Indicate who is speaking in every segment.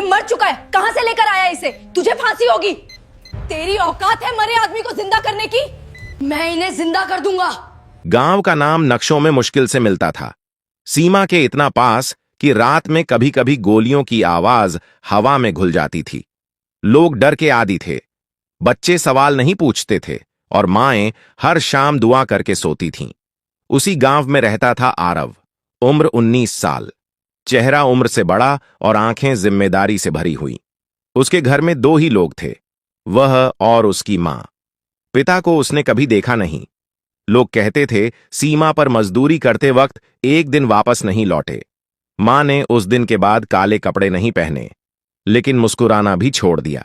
Speaker 1: मर चुका है, कहां से लेकर आया इसे? तुझे फांसी होगी। तेरी औकात है मरे आदमी को जिंदा करने की? मैं इन्हें जिंदा कर दूंगा।
Speaker 2: गांव का नाम नक्शों में मुश्किल से मिलता था, सीमा के इतना पास कि रात में कभी कभी गोलियों की आवाज हवा में घुल जाती थी। लोग डर के आदी थे, बच्चे सवाल नहीं पूछते थे और माएं हर शाम दुआ करके सोती थीं। उसी गांव में रहता था आरव, उम्र 19 साल, चेहरा उम्र से बड़ा और आंखें जिम्मेदारी से भरी हुई। उसके घर में दो ही लोग थे, वह और उसकी मां। पिता को उसने कभी देखा नहीं। लोग कहते थे सीमा पर मजदूरी करते वक्त एक दिन वापस नहीं लौटे। मां ने उस दिन के बाद काले कपड़े नहीं पहने, लेकिन मुस्कुराना भी छोड़ दिया।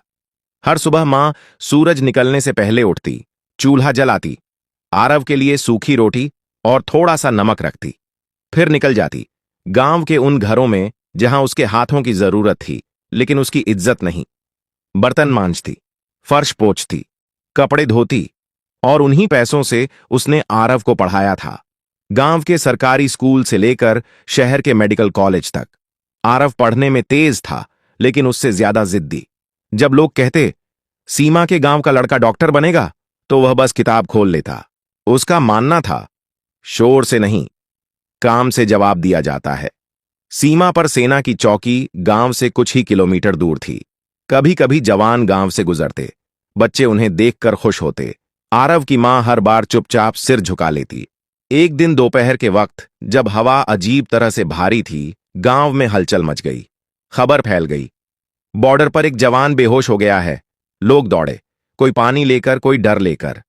Speaker 2: हर सुबह मां सूरज निकलने से पहले उठती, चूल्हा जलाती, आरव के लिए सूखी रोटी और थोड़ा सा नमक रखती, फिर निकल जाती गांव के उन घरों में जहां उसके हाथों की जरूरत थी लेकिन उसकी इज्जत नहीं। बर्तन मांजती, फर्श पोंछती, कपड़े धोती, और उन्हीं पैसों से उसने आरव को पढ़ाया था, गांव के सरकारी स्कूल से लेकर शहर के मेडिकल कॉलेज तक। आरव पढ़ने में तेज था लेकिन उससे ज्यादा जिद्दी। जब लोग कहते सीमा के गांव का लड़का डॉक्टर बनेगा तो वह बस किताब खोल लेता। उसका मानना था शोर से नहीं, काम से जवाब दिया जाता है। सीमा पर सेना की चौकी गांव से कुछ ही किलोमीटर दूर थी। कभी कभी जवान गांव से गुजरते, बच्चे उन्हें देखकर खुश होते। आरव की मां हर बार चुपचाप सिर झुका लेती। एक दिन दोपहर के वक्त जब हवा अजीब तरह से भारी थी, गांव में हलचल मच गई। खबर फैल गई, बॉर्डर पर एक जवान बेहोश हो गया है। लोग दौड़े, कोई पानी लेकर, कोई डर लेकर।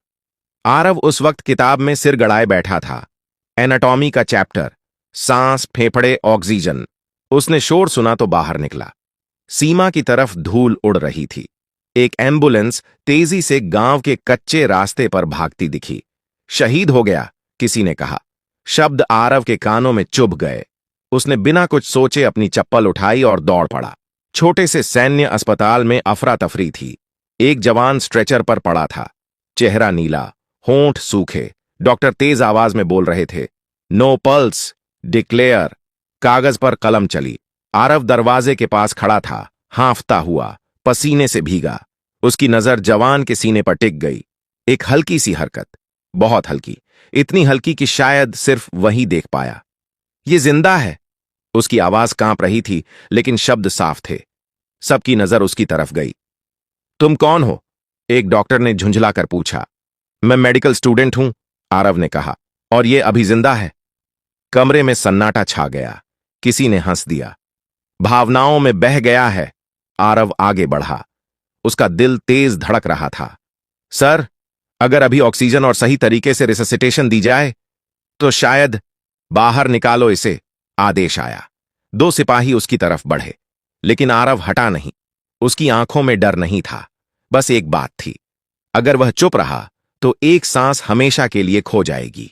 Speaker 2: आरव उस वक्त किताब में सिर गड़ाए बैठा था, एनाटॉमी का चैप्टर, सांस, फेफड़े, ऑक्सीजन। उसने शोर सुना तो बाहर निकला। सीमा की तरफ धूल उड़ रही थी। एक एम्बुलेंस तेजी से गांव के कच्चे रास्ते पर भागती दिखी। शहीद हो गया, किसी ने कहा। शब्द आरव के कानों में चुभ गए। उसने बिना कुछ सोचे अपनी चप्पल उठाई और दौड़ पड़ा। छोटे से सैन्य अस्पताल में अफरा तफरी थी। एक जवान स्ट्रेचर पर पड़ा था, चेहरा नीला, होंठ सूखे। डॉक्टर तेज आवाज में बोल रहे थे, नो पल्स, डिक्लेयर। कागज पर कलम चली। आरव दरवाजे के पास खड़ा था, हांफता हुआ, पसीने से भीगा। उसकी नजर जवान के सीने पर टिक गई। एक हल्की सी हरकत, बहुत हल्की, इतनी हल्की कि शायद सिर्फ वही देख पाया। ये जिंदा है। उसकी आवाज कांप रही थी लेकिन शब्द साफ थे। सबकी नजर उसकी तरफ गई। तुम कौन हो? एक डॉक्टर ने झुंझलाकर पूछा। मैं मेडिकल स्टूडेंट हूं, आरव ने कहा, और ये अभी जिंदा है। कमरे में सन्नाटा छा गया। किसी ने हंस दिया। भावनाओं में बह गया है। आरव आगे बढ़ा। उसका दिल तेज धड़क रहा था। सर, अगर अभी ऑक्सीजन और सही तरीके से रिससिटेशन दी जाए तो शायद। बाहर निकालो इसे, आदेश आया। दो सिपाही उसकी तरफ बढ़े, लेकिन आरव हटा नहीं। उसकी आंखों में डर नहीं था, बस एक बात थी, अगर वह चुप रहा तो एक सांस हमेशा के लिए खो जाएगी।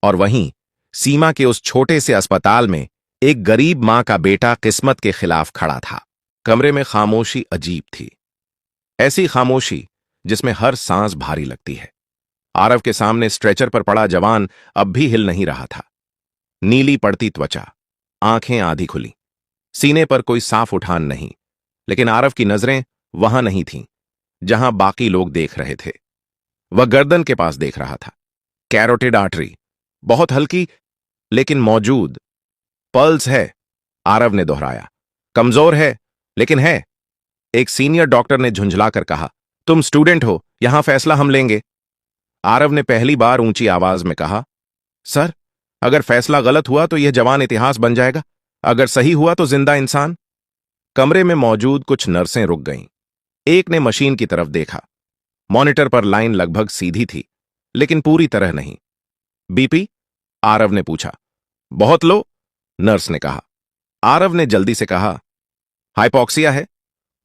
Speaker 2: और वहीं सीमा के उस छोटे से अस्पताल में एक गरीब मां का बेटा किस्मत के खिलाफ खड़ा था। कमरे में खामोशी अजीब थी, ऐसी खामोशी जिसमें हर सांस भारी लगती है। आरव के सामने स्ट्रेचर पर पड़ा जवान अब भी हिल नहीं रहा था। नीली पड़ती त्वचा, आंखें आधी खुली, सीने पर कोई साफ उठान नहीं, लेकिन आरव की नजरें वहां नहीं थीं जहां बाकी लोग देख रहे थे। वह गर्दन के पास देख रहा था। कैरोटिड आर्टरी, बहुत हल्की लेकिन मौजूद। पल्स है, आरव ने दोहराया। कमजोर है लेकिन है। एक सीनियर डॉक्टर ने झुंझलाकर कहा, तुम स्टूडेंट हो, यहां फैसला हम लेंगे। आरव ने पहली बार ऊंची आवाज में कहा, सर, अगर फैसला गलत हुआ तो यह जवान इतिहास बन जाएगा, अगर सही हुआ तो जिंदा इंसान। कमरे में मौजूद कुछ नर्सें रुक गईं। एक ने मशीन की तरफ देखा। मॉनिटर पर लाइन लगभग सीधी थी, लेकिन पूरी तरह नहीं। बीपी? आरव ने पूछा। बहुत लो, नर्स ने कहा। आरव ने जल्दी से कहा, हाइपोक्सिया है,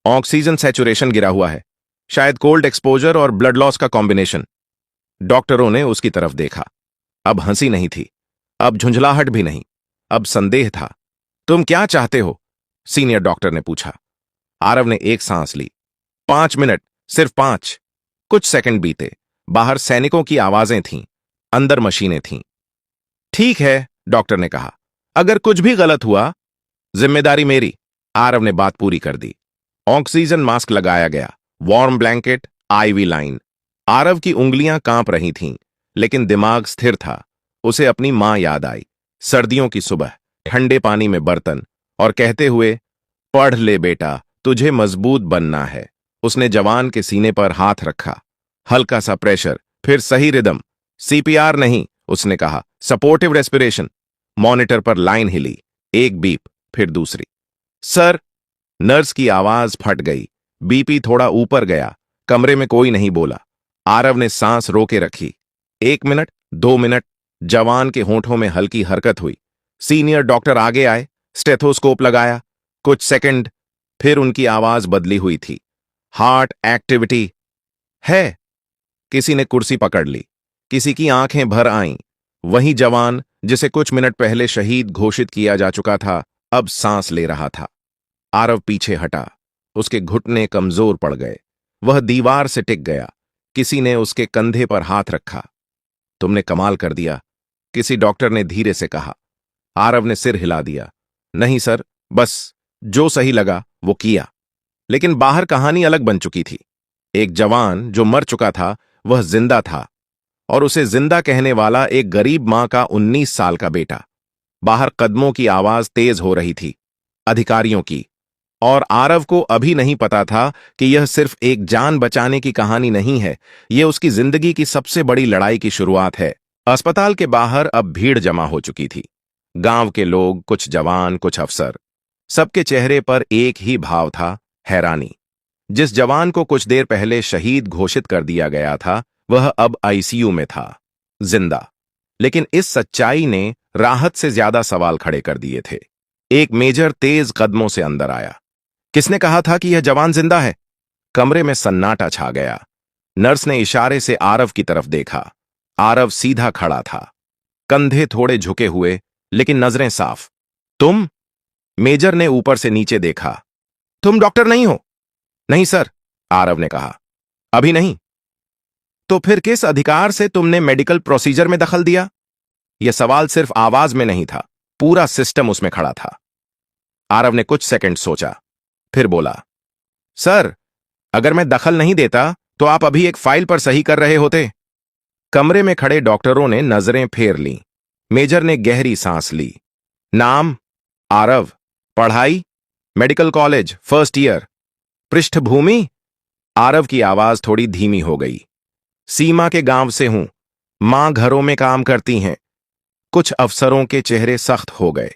Speaker 2: ऑक्सीजन सैचुरेशन गिरा हुआ है, शायद कोल्ड एक्सपोजर और ब्लड लॉस का कॉम्बिनेशन। डॉक्टरों ने उसकी तरफ देखा। अब हंसी नहीं थी, अब झुंझलाहट भी नहीं, अब संदेह था। तुम क्या चाहते हो? सीनियर डॉक्टर ने पूछा। आरव ने एक सांस ली। 5 मिनट, सिर्फ 5। कुछ सेकंड बीते। बाहर सैनिकों की आवाजें थीं, अंदर मशीनें थीं। ठीक है, डॉक्टर ने कहा, अगर कुछ भी गलत हुआ जिम्मेदारी मेरी। आरव ने बात पूरी कर दी। ऑक्सीजन मास्क लगाया गया, warm blanket, IV line. Aarav की उंगलियां कांप रही थीं, लेकिन दिमाग स्थिर था। उसे अपनी मां याद आई, सर्दियों की सुबह, ठंडे पानी में बर्तन, और कहते हुए, पढ़ ले बेटा, तुझे मजबूत बनना है। उसने जवान के सीने पर हाथ रखा। हल्का सा प्रेशर, फिर सही रिदम। सीपीआर नहीं, उसने कहा, सपोर्टिव रेस्पिरेशन। मॉनिटर पर लाइन हिली, एक बीप, फिर दूसरी। सर, नर्स की आवाज फट गई। बीपी थोड़ा ऊपर गया। कमरे में कोई नहीं बोला। आरव ने सांस रोके रखी। 1 मिनट, 2 मिनट। जवान के होंठों में हल्की हरकत हुई। सीनियर डॉक्टर आगे आए, स्टेथोस्कोप लगाया। कुछ सेकंड, फिर उनकी आवाज बदली हुई थी। हार्ट एक्टिविटी है। किसी ने कुर्सी पकड़ ली, किसी की आंखें भर आईं। वही जवान जिसे कुछ मिनट पहले शहीद घोषित किया जा चुका था, अब सांस ले रहा था। आरव पीछे हटा। उसके घुटने कमजोर पड़ गए। वह दीवार से टिक गया। किसी ने उसके कंधे पर हाथ रखा। तुमने कमाल कर दिया, किसी डॉक्टर ने धीरे से कहा। आरव ने सिर हिला दिया। नहीं सर, बस जो सही लगा वो किया। लेकिन बाहर कहानी अलग बन चुकी थी। एक जवान जो मर चुका था, वह जिंदा था, और उसे जिंदा कहने वाला एक गरीब मां का 19 साल का बेटा। बाहर कदमों की आवाज तेज हो रही थी, अधिकारियों की। और आरव को अभी नहीं पता था कि यह सिर्फ एक जान बचाने की कहानी नहीं है, यह उसकी जिंदगी की सबसे बड़ी लड़ाई की शुरुआत है। अस्पताल के बाहर अब भीड़ जमा हो चुकी थी। गांव के लोग, कुछ जवान, कुछ अफसर। सबके चेहरे पर एक ही भाव था, हैरानी। जिस जवान को कुछ देर पहले शहीद घोषित कर दिया गया था, वह अब आईसीयू में था, जिंदा। लेकिन इस सच्चाई ने राहत से ज्यादा सवाल खड़े कर दिए थे। एक मेजर तेज कदमों से अंदर आया। किसने कहा था कि यह जवान जिंदा है? कमरे में सन्नाटा छा गया। नर्स ने इशारे से आरव की तरफ देखा। आरव सीधा खड़ा था, कंधे थोड़े झुके हुए, लेकिन नजरें साफ। तुम? मेजर ने ऊपर से नीचे देखा। तुम डॉक्टर नहीं हो? नहीं सर, आरव ने कहा, अभी नहीं। तो फिर किस अधिकार से तुमने मेडिकल प्रोसीजर में दखल दिया? यह सवाल सिर्फ आवाज में नहीं था, पूरा सिस्टम उसमें खड़ा था। आरव ने कुछ सेकंड सोचा, फिर बोला, सर, अगर मैं दखल नहीं देता तो आप अभी एक फाइल पर सही कर रहे होते। कमरे में खड़े डॉक्टरों ने नजरें फेर लीं। मेजर ने गहरी सांस ली। नाम? आरव। पढ़ाई? Medical college, first year. पृष्ठभूमि? आरव की आवाज थोड़ी धीमी हो गई। सीमा के गांव से हूं, मां घरों में काम करती हैं। कुछ अफसरों के चेहरे सख्त हो गए,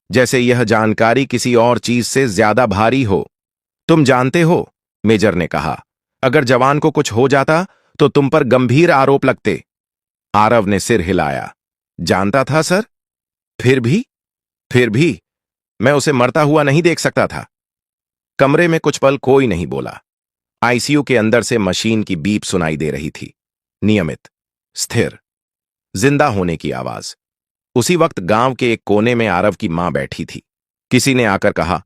Speaker 2: जैसे यह जानकारी किसी और चीज से ज्यादा भारी हो। तुम जानते हो, मेजर ने कहा, अगर जवान को कुछ हो जाता तो तुम पर गंभीर आरोप लगते। आरव ने सिर हिलाया। जानता था सर। फिर भी मैं उसे मरता हुआ नहीं देख सकता था। कमरे में कुछ पल कोई नहीं बोला। आईसीयू के अंदर से मशीन की बीप सुनाई दे रही थी, नियमित, स्थिर, जिंदा होने की आवाज। उसी वक्त गांव के एक कोने में आरव की मां बैठी थी। किसी ने आकर कहा,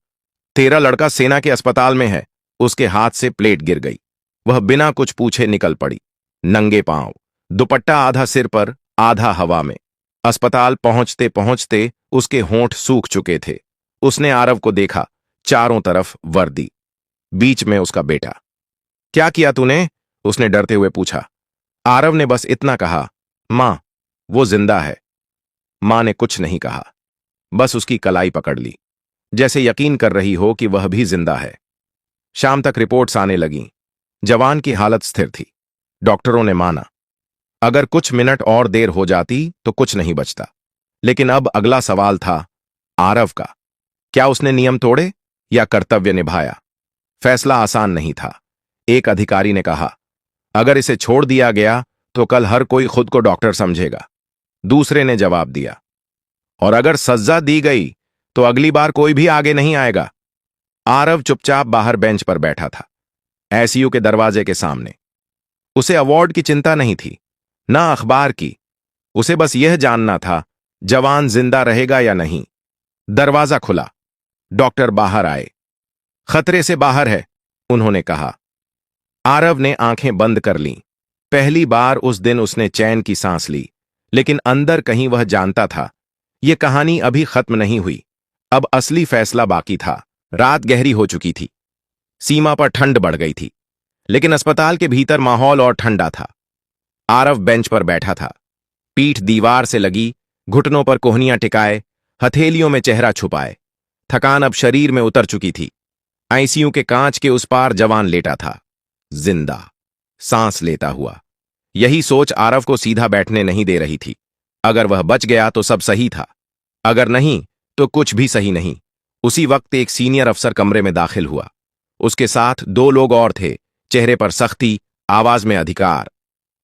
Speaker 2: तेरा लड़का सेना के अस्पताल में है। उसके हाथ से प्लेट गिर गई। वह बिना कुछ पूछे निकल पड़ी, नंगे पांव, दुपट्टा आधा सिर पर, आधा हवा में। अस्पताल पहुंचते पहुंचते उसके होंठ सूख चुके थे। उसने आरव को देखा, चारों तरफ वर्दी, बीच में उसका बेटा। क्या किया तूने? उसने डरते हुए पूछा। आरव ने बस इतना कहा, मां, वो जिंदा है। मां ने कुछ नहीं कहा, बस उसकी कलाई पकड़ ली, जैसे यकीन कर रही हो कि वह भी जिंदा है। शाम तक रिपोर्ट्स आने लगीं। जवान की हालत स्थिर थी। डॉक्टरों ने माना, अगर कुछ मिनट और देर हो जाती तो कुछ नहीं बचता। लेकिन अब अगला सवाल था आरव का। क्या उसने नियम तोड़े या कर्तव्य निभाया? फैसला आसान नहीं था। एक अधिकारी ने कहा, अगर इसे छोड़ दिया गया तो कल हर कोई खुद को डॉक्टर समझेगा। दूसरे ने जवाब दिया, और अगर सजा दी गई तो अगली बार कोई भी आगे नहीं आएगा। आरव चुपचाप बाहर बेंच पर बैठा था, आईसीयू के दरवाजे के सामने। उसे अवार्ड की चिंता नहीं थी, ना अखबार की। उसे बस यह जानना था, जवान जिंदा रहेगा या नहीं। दरवाजा खुला, डॉक्टर बाहर आए। खतरे से बाहर है, उन्होंने कहा। आरव ने आंखें बंद कर लीं। पहली बार उस दिन उसने चैन की सांस ली, लेकिन अंदर कहीं वह जानता था, यह कहानी अभी खत्म नहीं हुई। अब असली फैसला बाकी था। रात गहरी हो चुकी थी। सीमा पर ठंड बढ़ गई थी, लेकिन अस्पताल के भीतर माहौल और ठंडा था। आरव बेंच पर बैठा था, पीठ दीवार से लगी, घुटनों पर कोहनियां टिकाए, हथेलियों में चेहरा छुपाए। थकान अब शरीर में उतर चुकी थी। आईसीयू के कांच के उस पार जवान लेटा था, जिंदा, सांस लेता हुआ। यही सोच आरव को सीधा बैठने नहीं दे रही थी। अगर वह बच गया तो सब सही था, अगर नहीं तो कुछ भी सही नहीं। उसी वक्त एक सीनियर अफसर कमरे में दाखिल हुआ। उसके साथ 2 लोग और थे, चेहरे पर सख्ती, आवाज में अधिकार।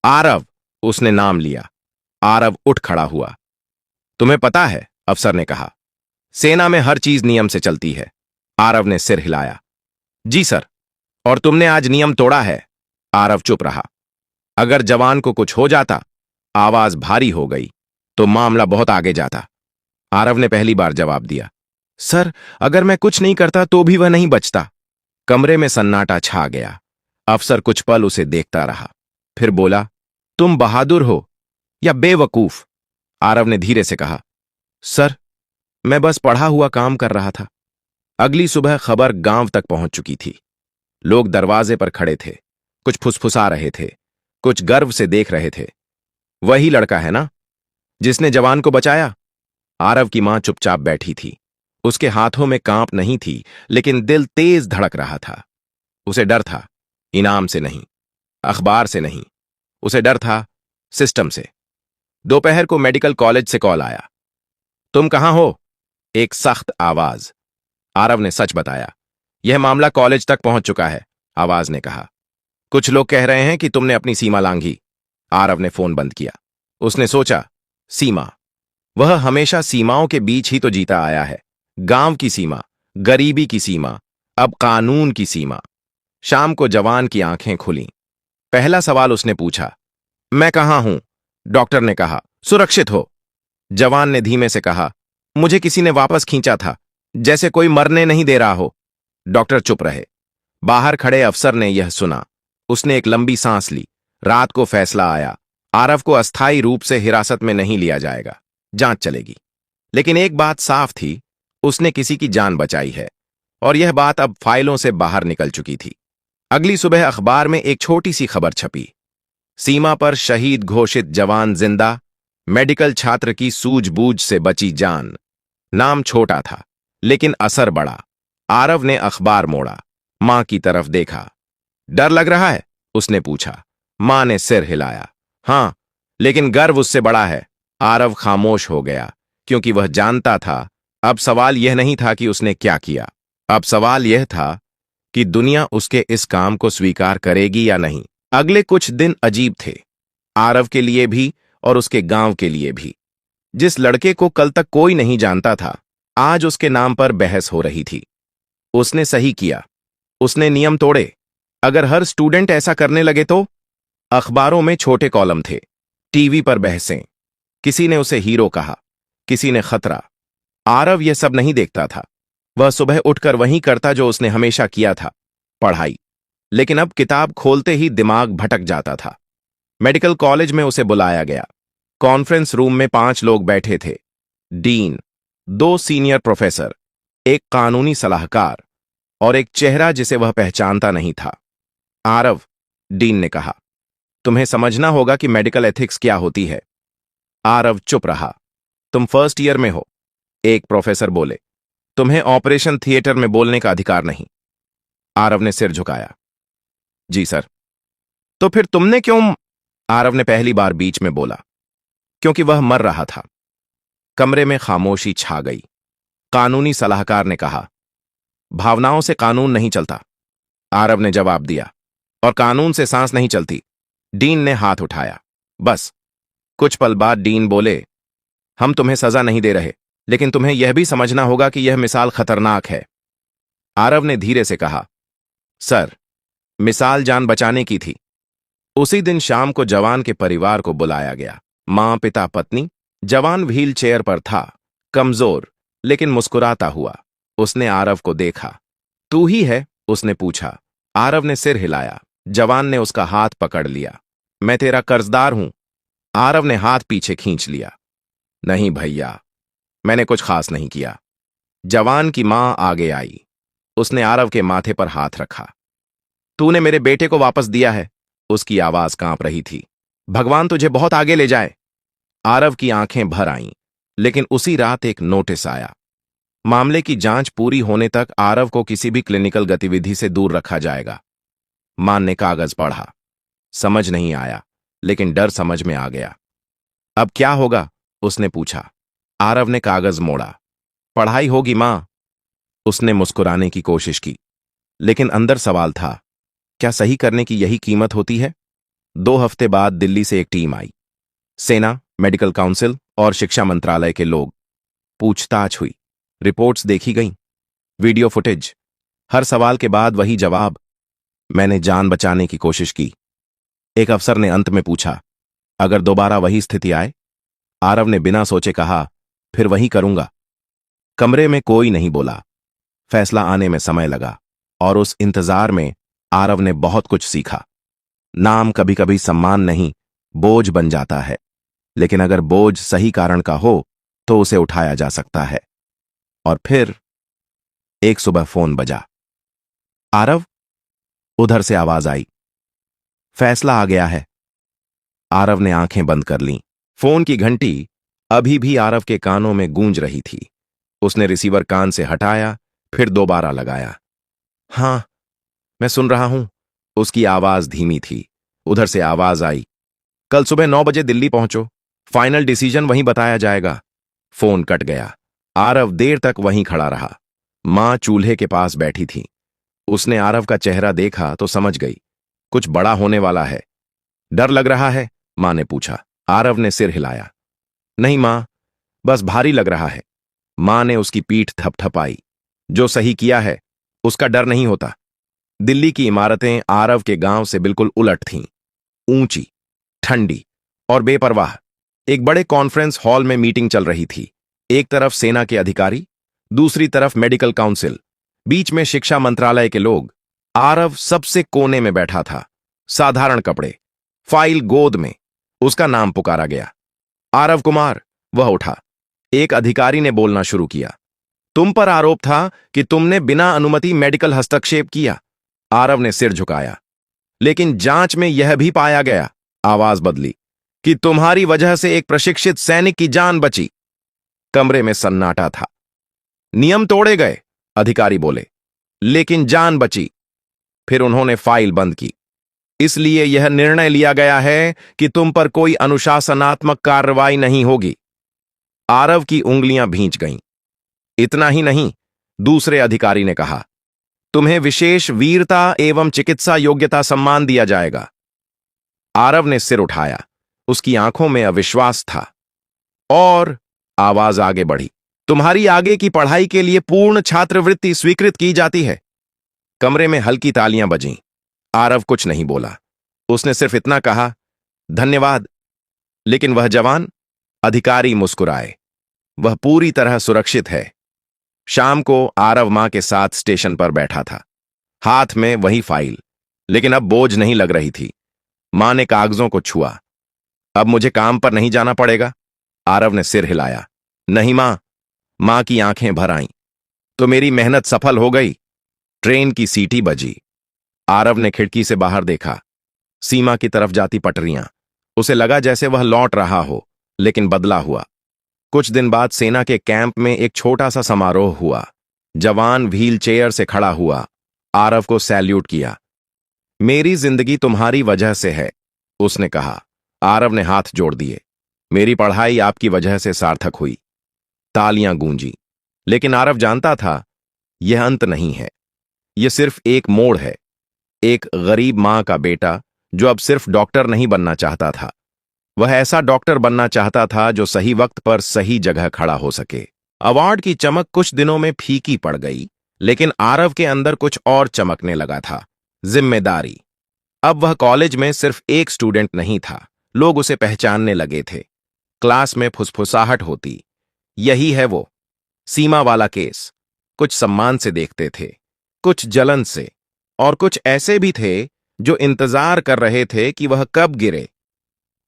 Speaker 2: आरव, उसने नाम लिया। आरव उठ खड़ा हुआ। तुम्हें पता है, अफसर ने कहा, सेना में हर चीज नियम से चलती है। आरव ने सिर हिलाया। जी सर। और तुमने आज नियम तोड़ा है। आरव चुप रहा। अगर जवान को कुछ हो जाता, आवाज भारी हो गई, तो मामला बहुत आगे जाता। आरव ने पहली बार जवाब दिया। सर, अगर मैं कुछ नहीं करता तो भी वह नहीं बचता। कमरे में सन्नाटा छा गया। अफसर कुछ पल उसे देखता रहा, फिर बोला, तुम बहादुर हो या बेवकूफ? आरव ने धीरे से कहा, सर, मैं बस पढ़ा हुआ काम कर रहा था। अगली सुबह खबर गांव तक पहुंच चुकी थी। लोग दरवाजे पर खड़े थे, कुछ फुसफुसा रहे थे, कुछ गर्व से देख रहे थे। वही लड़का है ना, जिसने जवान को बचाया? आरव की मां चुपचाप बैठी थी। उसके हाथों में कांप नहीं थी, लेकिन दिल तेज धड़क रहा था। उसे डर था, इनाम से नहीं, अखबार से नहीं, उसे डर था सिस्टम से। दोपहर को मेडिकल कॉलेज से कॉल आया। तुम कहां हो? एक सख्त आवाज। आरव ने सच बताया। यह मामला कॉलेज तक पहुंच चुका है, आवाज ने कहा। कुछ लोग कह रहे हैं कि तुमने अपनी सीमा लांघी। आरव ने फोन बंद किया। उसने सोचा, सीमा, वह हमेशा सीमाओं के बीच ही तो जीता आया है। गांव की सीमा, गरीबी की सीमा, अब कानून की सीमा। शाम को जवान की आंखें खुलीं। पहला सवाल उसने पूछा, मैं कहां हूं? डॉक्टर ने कहा, सुरक्षित हो। जवान ने धीमे से कहा, मुझे किसी ने वापस खींचा था, जैसे कोई मरने नहीं दे रहा हो। डॉक्टर चुप रहे। बाहर खड़े अफसर ने यह सुना। उसने एक लंबी सांस ली। रात को फैसला आया, आरव को अस्थायी रूप से हिरासत में नहीं लिया जाएगा, जांच चलेगी। लेकिन एक बात साफ थी, उसने किसी की जान बचाई है, और यह बात अब फाइलों से बाहर निकल चुकी थी। अगली सुबह अखबार में एक छोटी सी खबर छपी। सीमा पर शहीद घोषित जवान जिंदा, मेडिकल छात्र की सूझबूझ से बची जान। नाम छोटा था, लेकिन असर बड़ा। आरव ने अखबार मोड़ा, मां की तरफ देखा। डर लग रहा है? उसने पूछा। मां ने सिर हिलाया। हां, लेकिन गर्व उससे बड़ा है। आरव खामोश हो गया, क्योंकि वह जानता था अब सवाल यह नहीं था कि उसने क्या किया। अब सवाल यह था कि दुनिया उसके इस काम को स्वीकार करेगी या नहीं। अगले कुछ दिन अजीब थे, आरव के लिए भी और उसके गांव के लिए भी। जिस लड़के को कल तक कोई नहीं जानता था, आज उसके नाम पर बहस हो रही थी। उसने सही किया, उसने नियम तोड़े। अगर हर स्टूडेंट ऐसा करने लगे तो? अखबारों में छोटे कॉलम थे, टीवी पर बहसें। किसी ने उसे हीरो कहा, किसी ने खतरा। आरव यह सब नहीं देखता था। वह सुबह उठकर वही करता जो उसने हमेशा किया था, पढ़ाई। लेकिन अब किताब खोलते ही दिमाग भटक जाता था। मेडिकल कॉलेज में उसे बुलाया गया। कॉन्फ्रेंस रूम में 5 लोग बैठे थे। डीन, 2 सीनियर प्रोफेसर, एक कानूनी सलाहकार और एक चेहरा जिसे वह पहचानता नहीं था। आरव, डीन ने कहा, तुम्हें समझना होगा कि मेडिकल एथिक्स क्या होती है। आरव चुप रहा। तुम फर्स्ट ईयर में हो, एक प्रोफेसर बोले। तुम्हें ऑपरेशन थिएटर में बोलने का अधिकार नहीं। आरव ने सिर झुकाया। जी सर। तो फिर तुमने क्यों? आरव ने पहली बार बीच में बोला, क्योंकि वह मर रहा था। कमरे में खामोशी छा गई। कानूनी सलाहकार ने कहा, भावनाओं से कानून नहीं चलता। आरव ने जवाब दिया, और कानून से सांस नहीं चलती। डीन ने हाथ उठाया। बस। कुछ पल बाद डीन बोले, हम तुम्हें सजा नहीं दे रहे, लेकिन तुम्हें यह भी समझना होगा कि यह मिसाल खतरनाक है। आरव ने धीरे से कहा, सर, मिसाल जान बचाने की थी। उसी दिन शाम को जवान के परिवार को बुलाया गया। मां, पिता, पत्नी। जवान व्हील चेयर पर था, कमजोर लेकिन मुस्कुराता हुआ। उसने आरव को देखा। तू ही है? उसने पूछा। आरव ने सिर हिलाया। जवान ने उसका हाथ पकड़ लिया। मैं तेरा कर्जदार हूं। आरव ने हाथ पीछे खींच लिया। नहीं भैया, मैंने कुछ खास नहीं किया। जवान की मां आगे आई। उसने आरव के माथे पर हाथ रखा। तूने मेरे बेटे को वापस दिया है। उसकी आवाज कांप रही थी। भगवान तुझे बहुत आगे ले जाए। आरव की आंखें भर आईं, लेकिन उसी रात एक नोटिस आया। मामले की जांच पूरी होने तक आरव को किसी भी क्लिनिकल गतिविधि से दूर रखा जाएगा। मान ने कागज पढ़ा। समझ नहीं आया, लेकिन डर समझ में आ गया। अब क्या होगा? उसने पूछा। आरव ने कागज मोड़ा। पढ़ाई होगी मां। उसने मुस्कुराने की कोशिश की, लेकिन अंदर सवाल था, क्या सही करने की यही कीमत होती है? 2 हफ्ते बाद दिल्ली से एक टीम आई। सेना, मेडिकल काउंसिल और शिक्षा मंत्रालय के लोग। पूछताछ हुई, रिपोर्ट्स देखी गईं, वीडियो फुटेज। हर सवाल के बाद वही जवाब। मैंने जान बचाने की कोशिश की। एक अफसर ने अंत में पूछा, अगर दोबारा वही स्थिति आए? आरव ने बिना सोचे कहा, फिर वही करूंगा। कमरे में कोई नहीं बोला। फैसला आने में समय लगा, और उस इंतजार में आरव ने बहुत कुछ सीखा। नाम कभी कभी सम्मान नहीं, बोझ बन जाता है, लेकिन अगर बोझ सही कारण का हो तो उसे उठाया जा सकता है। और फिर एक सुबह फोन बजा। आरव? उधर से आवाज आई। फैसला आ गया है। आरव ने आंखें बंद कर लीं। फोन की घंटी अभी भी आरव के कानों में गूंज रही थी। उसने रिसीवर कान से हटाया, फिर दोबारा लगाया। हां, मैं सुन रहा हूं। उसकी आवाज धीमी थी। उधर से आवाज आई, कल सुबह 9 बजे दिल्ली पहुंचो, फाइनल डिसीजन वहीं बताया जाएगा। फोन कट गया। आरव देर तक वहीं खड़ा रहा। मां चूल्हे के पास बैठी थी। उसने आरव का चेहरा देखा तो समझ गई, कुछ बड़ा होने वाला है। डर लग रहा है? मां ने पूछा। आरव ने सिर हिलाया। नहीं मां, बस भारी लग रहा है। मां ने उसकी पीठ थपथपाई। जो सही किया है उसका डर नहीं होता। दिल्ली की इमारतें आरव के गांव से बिल्कुल उलट थीं। ऊंची, ठंडी और बेपरवाह। एक बड़े कॉन्फ्रेंस हॉल में मीटिंग चल रही थी। एक तरफ सेना के अधिकारी, दूसरी तरफ मेडिकल काउंसिल, बीच में शिक्षा मंत्रालय के लोग। आरव सबसे कोने में बैठा था। साधारण कपड़े, फाइल गोद में। उसका नाम पुकारा गया। आरव कुमार। वह उठा। एक अधिकारी ने बोलना शुरू किया। तुम पर आरोप था कि तुमने बिना अनुमति मेडिकल हस्तक्षेप किया। आरव ने सिर झुकाया। लेकिन जांच में यह भी पाया गया, आवाज बदली, कि तुम्हारी वजह से एक प्रशिक्षित सैनिक की जान बची। कमरे में सन्नाटा था। नियम तोड़े गए, अधिकारी बोले, लेकिन जान बची। फिर उन्होंने फाइल बंद की। इसलिए यह निर्णय लिया गया है कि तुम पर कोई अनुशासनात्मक कार्रवाई नहीं होगी। आरव की उंगलियां भींच गईं। इतना ही नहीं, दूसरे अधिकारी ने कहा, तुम्हें विशेष वीरता एवं चिकित्सा योग्यता सम्मान दिया जाएगा। आरव ने सिर उठाया। उसकी आंखों में अविश्वास था। और आवाज आगे बढ़ी, तुम्हारी आगे की पढ़ाई के लिए पूर्ण छात्रवृत्ति स्वीकृत की जाती है। कमरे में हल्की तालियां बजीं। आरव कुछ नहीं बोला। उसने सिर्फ इतना कहा, धन्यवाद। लेकिन वह जवान? अधिकारी मुस्कुराए। वह पूरी तरह सुरक्षित है। शाम को आरव मां के साथ स्टेशन पर बैठा था, हाथ में वही फाइल, लेकिन अब बोझ नहीं लग रही थी। मां ने कागजों को छुआ। अब मुझे काम पर नहीं जाना पड़ेगा? आरव ने सिर हिलाया। नहीं मां। मां की आंखें भर आईं। तो मेरी मेहनत सफल हो गई। ट्रेन की सीटी बजी। आरव ने खिड़की से बाहर देखा। सीमा की तरफ जाती पटरियां। उसे लगा जैसे वह लौट रहा हो, लेकिन बदला हुआ। कुछ दिन बाद सेना के कैंप में एक छोटा सा समारोह हुआ। जवान व्हील चेयर से खड़ा हुआ, आरव को सैल्यूट किया। मेरी जिंदगी तुम्हारी वजह से है, उसने कहा। आरव ने हाथ जोड़ दिए। मेरी पढ़ाई आपकी वजह से सार्थक हुई। तालियां गूंजी। लेकिन आरव जानता था, यह अंत नहीं है। यह सिर्फ एक मोड़ है। एक गरीब मां का बेटा जो अब सिर्फ डॉक्टर नहीं बनना चाहता था, वह ऐसा डॉक्टर बनना चाहता था जो सही वक्त पर सही जगह खड़ा हो सके। अवार्ड की चमक कुछ दिनों में फीकी पड़ गई, लेकिन आरव के अंदर कुछ और चमकने लगा था, जिम्मेदारी। अब वह कॉलेज में सिर्फ एक स्टूडेंट नहीं था, लोग उसे पहचानने लगे थे। क्लास में फुसफुसाहट होती, यही है वो सीमा वाला केस। कुछ सम्मान से देखते थे, कुछ जलन से, और कुछ ऐसे भी थे जो इंतजार कर रहे थे कि वह कब गिरे।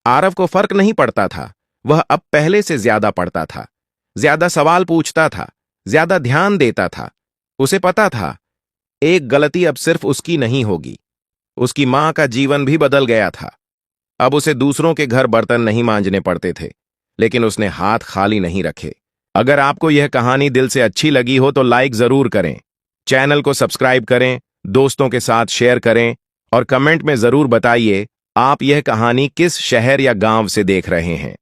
Speaker 2: आरव को फर्क नहीं पड़ता था। वह अब पहले से ज्यादा पढ़ता था, ज्यादा सवाल पूछता था, ज्यादा ध्यान देता था। उसे पता था एक गलती अब सिर्फ उसकी नहीं होगी, उसकी मां का जीवन भी बदल गया था। अब उसे दूसरों के घर बर्तन नहीं मांजने पड़ते थे, लेकिन उसने हाथ खाली नहीं रखे। अगर आपको यह कहानी दिल से अच्छी लगी हो तो लाइक जरूर करें, चैनल को सब्सक्राइब करें, दोस्तों के साथ शेयर करें और कमेंट में जरूर बताइए आप यह कहानी किस शहर या गांव से देख रहे हैं।